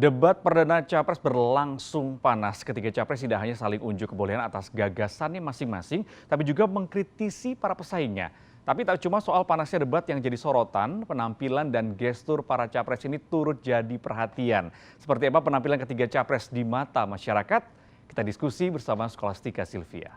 Debat perdana Capres berlangsung panas ketika Capres tidak hanya saling unjuk kebolehan atas gagasannya masing-masing, tapi juga mengkritisi para pesaingnya. Tapi tak cuma soal panasnya debat yang jadi sorotan, penampilan dan gestur para Capres ini turut jadi perhatian. Seperti apa penampilan ketiga Capres di mata masyarakat? Kita diskusi bersama Skolastika Silvia.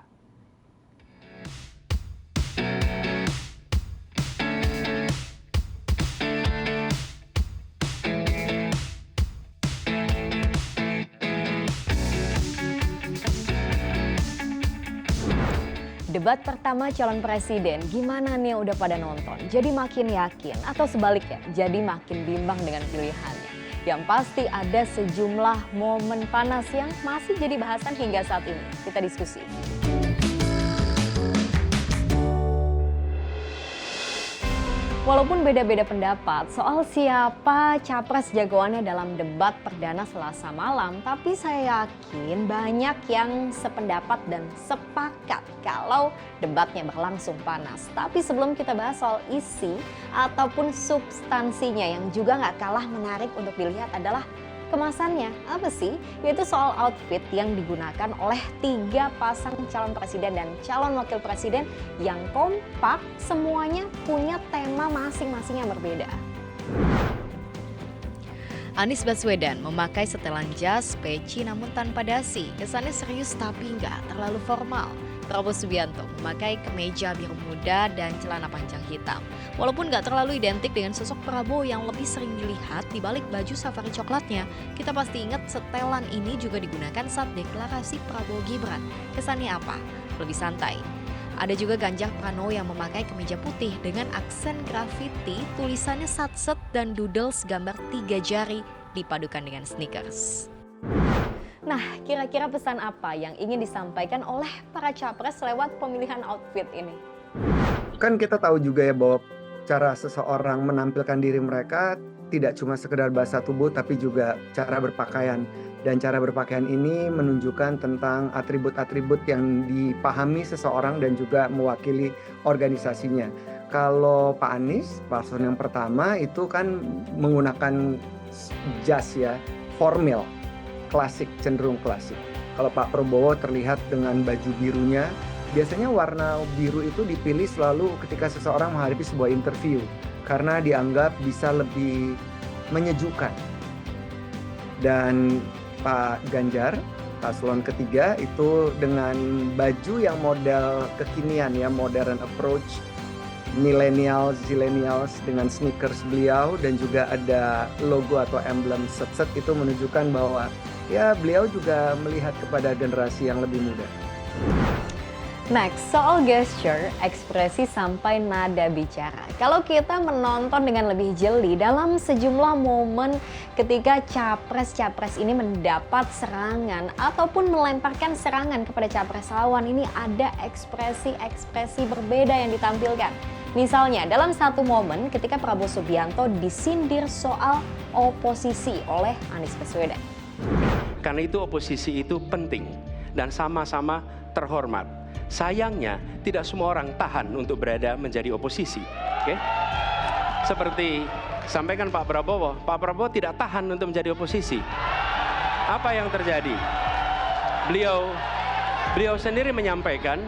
Debat pertama calon presiden, gimana nih udah pada nonton? Jadi makin yakin atau sebaliknya jadi makin bimbang dengan pilihannya? Yang pasti ada sejumlah momen panas yang masih jadi bahasan hingga saat ini. Kita diskusi. Walaupun beda-beda pendapat soal siapa capres jagoannya dalam debat perdana Selasa malam, tapi saya yakin banyak yang sependapat dan sepakat kalau debatnya berlangsung panas. Tapi sebelum kita bahas soal isi ataupun substansinya yang juga nggak kalah menarik untuk dilihat adalah kemasannya. Apa sih? Yaitu soal outfit yang digunakan oleh tiga pasang calon presiden dan calon wakil presiden yang kompak, semuanya punya tema masing-masing yang berbeda. Anies Baswedan memakai setelan jas, peci namun tanpa dasi. Kesannya serius tapi nggak terlalu formal. Prabowo Subianto memakai kemeja biru muda dan celana panjang hitam. Walaupun nggak terlalu identik dengan sosok Prabowo yang lebih sering dilihat di balik baju safari coklatnya, kita pasti ingat setelan ini juga digunakan saat deklarasi Prabowo Gibran. Kesannya apa? Lebih santai. Ada juga Ganjar Pranowo yang memakai kemeja putih dengan aksen grafiti, tulisannya satset dan doodles gambar 3 jari dipadukan dengan sneakers. Nah, kira-kira pesan apa yang ingin disampaikan oleh para capres lewat pemilihan outfit ini? Kan kita tahu juga ya bahwa cara seseorang menampilkan diri mereka tidak cuma sekedar bahasa tubuh tapi juga cara berpakaian. Dan cara berpakaian ini menunjukkan tentang atribut-atribut yang dipahami seseorang dan juga mewakili organisasinya. Kalau Pak Anies, paslon yang pertama itu kan menggunakan jas ya, formal, klasik, cenderung klasik. Kalau Pak Prabowo terlihat dengan baju birunya, biasanya warna biru itu dipilih selalu ketika seseorang menghadapi sebuah interview karena dianggap bisa lebih menyejukkan. Dan Pak Ganjar, paslon ketiga itu dengan baju yang model kekinian ya, modern approach, millennials, zillennials dengan sneakers beliau dan juga ada logo atau emblem set-set itu menunjukkan bahwa ya beliau juga melihat kepada generasi yang lebih muda. Next, soal gesture, ekspresi sampai nada bicara. Kalau kita menonton dengan lebih jeli dalam sejumlah momen ketika capres-capres ini mendapat serangan ataupun melemparkan serangan kepada capres lawan, ini ada ekspresi-ekspresi berbeda yang ditampilkan. Misalnya dalam satu momen ketika Prabowo Subianto disindir soal oposisi oleh Anies Baswedan. Karena itu oposisi itu penting dan sama-sama terhormat. Sayangnya tidak semua orang tahan untuk berada menjadi oposisi. Oke? Seperti sampaikan Pak Prabowo tidak tahan untuk menjadi oposisi. Apa yang terjadi? Beliau sendiri menyampaikan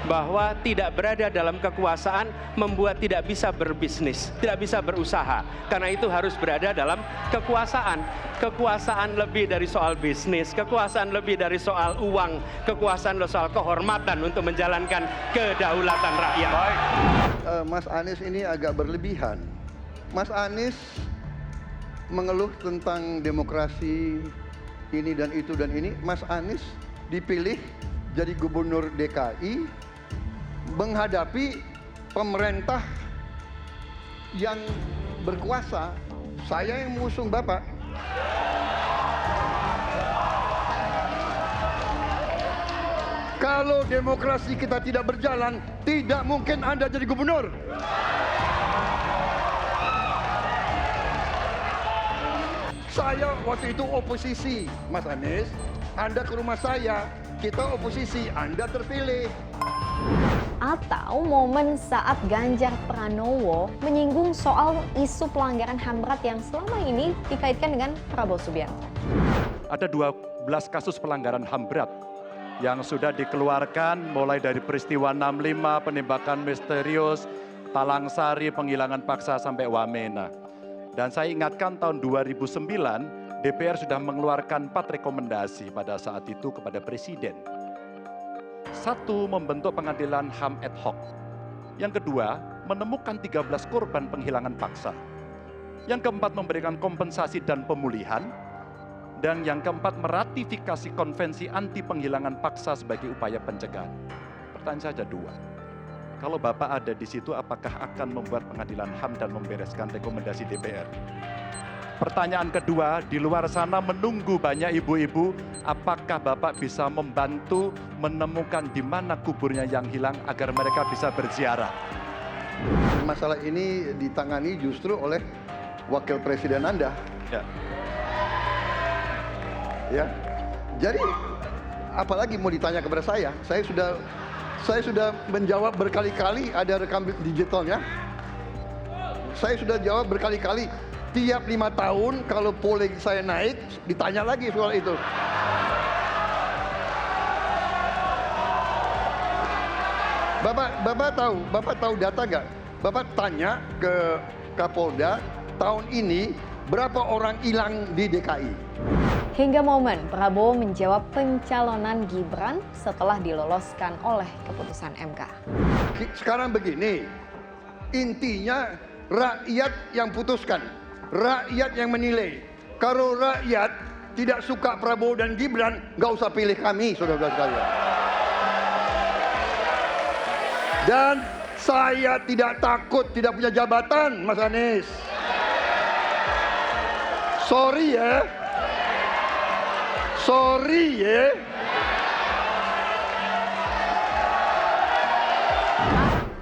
bahwa tidak berada dalam kekuasaan membuat tidak bisa berbisnis, tidak bisa berusaha. Karena itu harus berada dalam kekuasaan. Kekuasaan lebih dari soal bisnis, kekuasaan lebih dari soal uang, kekuasaan soal kehormatan untuk menjalankan kedaulatan rakyat. Baik, Mas Anies ini agak berlebihan. Mas Anies mengeluh tentang demokrasi ini dan itu dan ini. Mas Anies dipilih jadi gubernur DKI menghadapi pemerintah yang berkuasa. Saya yang mengusung Bapak. Kalau demokrasi kita tidak berjalan, tidak mungkin Anda jadi gubernur. Saya waktu itu oposisi, Mas Anies. Anda ke rumah saya, kita oposisi, Anda terpilih. Atau momen saat Ganjar Pranowo menyinggung soal isu pelanggaran HAM berat yang selama ini dikaitkan dengan Prabowo Subianto. Ada 12 kasus pelanggaran HAM berat yang sudah dikeluarkan mulai dari peristiwa 65, penembakan misterius, Talang Sari, penghilangan paksa sampai Wamena. Dan saya ingatkan tahun 2009 DPR sudah mengeluarkan 4 rekomendasi pada saat itu kepada Presiden. 1, membentuk pengadilan HAM ad hoc. Yang kedua, menemukan 13 korban penghilangan paksa. Yang keempat, memberikan kompensasi dan pemulihan. Dan yang keempat, meratifikasi konvensi anti penghilangan paksa sebagai upaya pencegahan. Pertanyaan saja 2. Kalau Bapak ada di situ, apakah akan membuat pengadilan HAM dan membereskan rekomendasi DPR? Pertanyaan kedua, di luar sana menunggu banyak ibu-ibu, apakah Bapak bisa membantu menemukan di mana kuburnya yang hilang agar mereka bisa berziarah? Masalah ini ditangani justru oleh Wakil Presiden Anda. Ya. Ya. Jadi apalagi mau ditanya kepada saya? Saya sudah menjawab berkali-kali, ada rekam digitalnya. Saya sudah jawab berkali-kali. Tiap 5 tahun kalau polling saya naik, ditanya lagi soal itu. Bapak tahu data nggak? Bapak tanya ke Kapolda, tahun ini berapa orang hilang di DKI? Hingga momen Prabowo menjawab pencalonan Gibran setelah diloloskan oleh keputusan MK. Sekarang begini, intinya rakyat yang putuskan. Rakyat yang menilai. Kalau rakyat tidak suka Prabowo dan Gibran, nggak usah pilih kami, saudara-saudara sekalian. Dan saya tidak takut tidak punya jabatan, Mas Anies. Sorry ya.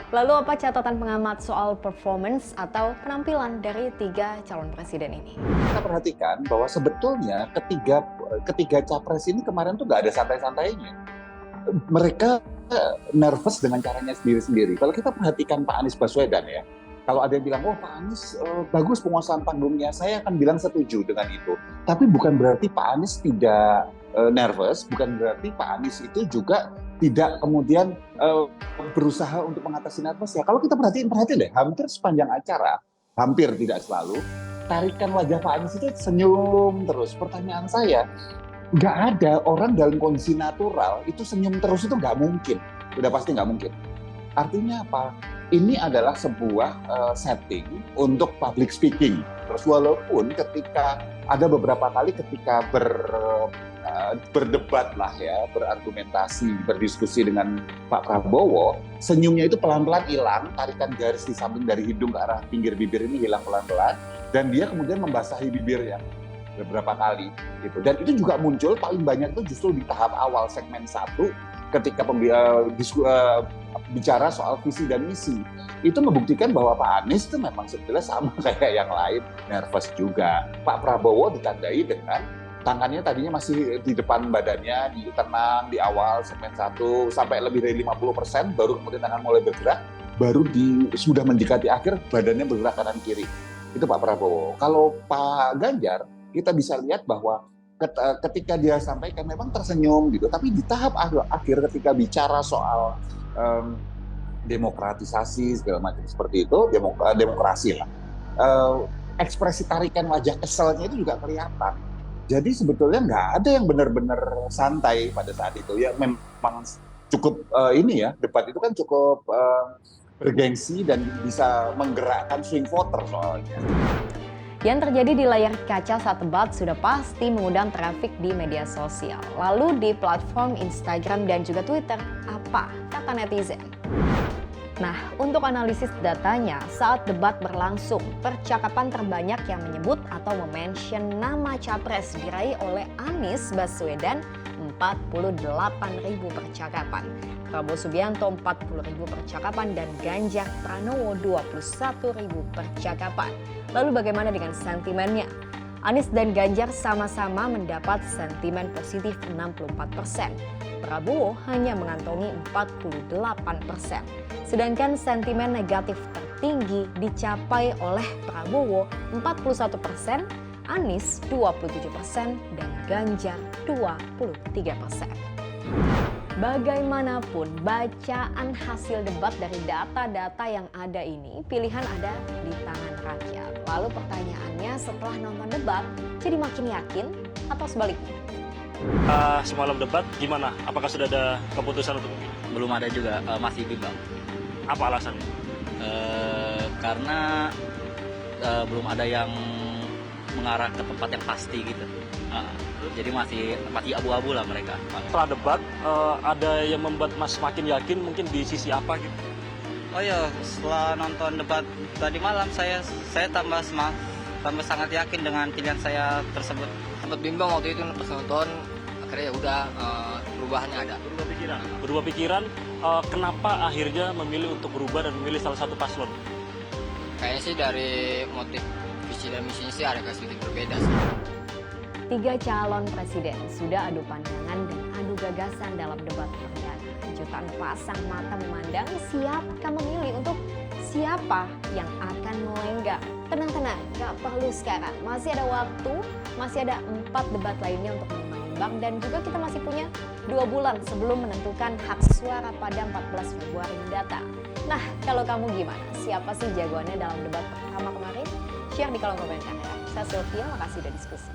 Lalu apa catatan pengamat soal performance atau penampilan dari 3 calon presiden ini? Kita perhatikan bahwa sebetulnya ketiga capres ini kemarin tuh nggak ada santai-santainya. Mereka nervous dengan caranya sendiri-sendiri. Kalau kita perhatikan Pak Anies Baswedan ya, kalau ada yang bilang, oh Pak Anies bagus penguasaan panggungnya, saya akan bilang setuju dengan itu. Tapi bukan berarti Pak Anies tidak nervous, bukan berarti Pak Anies itu juga tidak kemudian berusaha untuk mengatasi nervous ya. Kalau kita perhatiin deh, hampir sepanjang acara, hampir tidak selalu, tarikan wajah Pak Anies itu senyum terus. Pertanyaan saya, nggak ada orang dalam kondisi natural itu senyum terus, itu nggak mungkin. Udah pasti nggak mungkin. Artinya apa? Ini adalah sebuah setting untuk public speaking. Terus walaupun ketika ada beberapa kali ketika berdebat lah ya, berargumentasi, berdiskusi dengan Pak Prabowo, senyumnya itu pelan-pelan hilang, tarikan garis di samping dari hidung ke arah pinggir bibir ini hilang pelan-pelan, dan dia kemudian membasahi bibirnya beberapa kali gitu. Dan itu juga muncul paling banyak itu justru di tahap awal segmen 1 ketika bicara soal visi dan misi. Itu membuktikan bahwa Pak Anies itu memang sebetulnya sama kayak yang lain, nervous juga. Pak Prabowo ditandai dengan tangannya tadinya masih di depan badannya, tenang di awal segmen 1 sampai lebih dari 50%, baru kemudian tangan mulai bergerak, baru sudah mendekati akhir badannya bergerak kanan kiri. Itu Pak Prabowo. Kalau Pak Ganjar, kita bisa lihat bahwa ketika dia sampaikan memang tersenyum gitu, tapi di tahap akhir ketika bicara soal demokratisasi segala macam seperti itu, demokrasi lah, ekspresi tarikan wajah keselnya itu juga kelihatan. Jadi sebetulnya nggak ada yang benar-benar santai pada saat itu. Ya memang cukup debat itu kan cukup bergengsi dan bisa menggerakkan swing voter soalnya. Yang terjadi di layar kaca saat debat sudah pasti mengundang trafik di media sosial. Lalu di platform Instagram dan juga Twitter, apa kata netizen? Nah, untuk analisis datanya, saat debat berlangsung, percakapan terbanyak yang menyebut atau memention nama capres diraih oleh Anies Baswedan 48.000 percakapan, Prabowo Subianto 40.000 percakapan, dan Ganjar Pranowo 21.000 percakapan. Lalu bagaimana dengan sentimennya? Anies dan Ganjar sama-sama mendapat sentimen positif 64%. Prabowo hanya mengantongi 48%. Sedangkan sentimen negatif tertinggi dicapai oleh Prabowo 41%, Anies 27%, dan Ganjar 23%. Bagaimanapun, bacaan hasil debat dari data-data yang ada ini, pilihan ada di tangan rakyat. Lalu pertanyaannya, setelah nonton debat, jadi makin yakin atau sebaliknya? Semalam debat gimana? Apakah sudah ada keputusan untuk memilih? Belum ada juga, masih bimbang. Apa alasannya? Karena belum ada yang mengarah ke tempat yang pasti gitu. Jadi masih abu-abu lah mereka. Setelah debat, ada yang membuat Mas makin yakin mungkin di sisi apa gitu? Oh ya, setelah nonton debat tadi malam saya tambah sangat yakin dengan pilihan saya tersebut. Sempat bimbang waktu itu pas nonton, akhirnya ya udah perubahannya ada. Berubah pikiran, kenapa akhirnya memilih untuk berubah dan memilih salah satu paslon? Kayaknya sih dari motif visi dan misinya sih ada sedikit berbeda sih. 3 calon presiden sudah adu pandangan dan adu gagasan dalam debat perdana. Jutaan pasang mata memandang siapa memilih untuk siapa yang akan melenggang. Tenang-tenang, gak perlu sekarang. Masih ada waktu, masih ada 4 debat lainnya untuk menimbang-nimbang, dan juga kita masih punya 2 bulan sebelum menentukan hak suara pada 14 Februari mendatang. Nah, kalau kamu gimana? Siapa sih jagoannya dalam debat pertama kemarin? Share di kolom komentar ya. Saya Sylvia, makasih udah diskusi.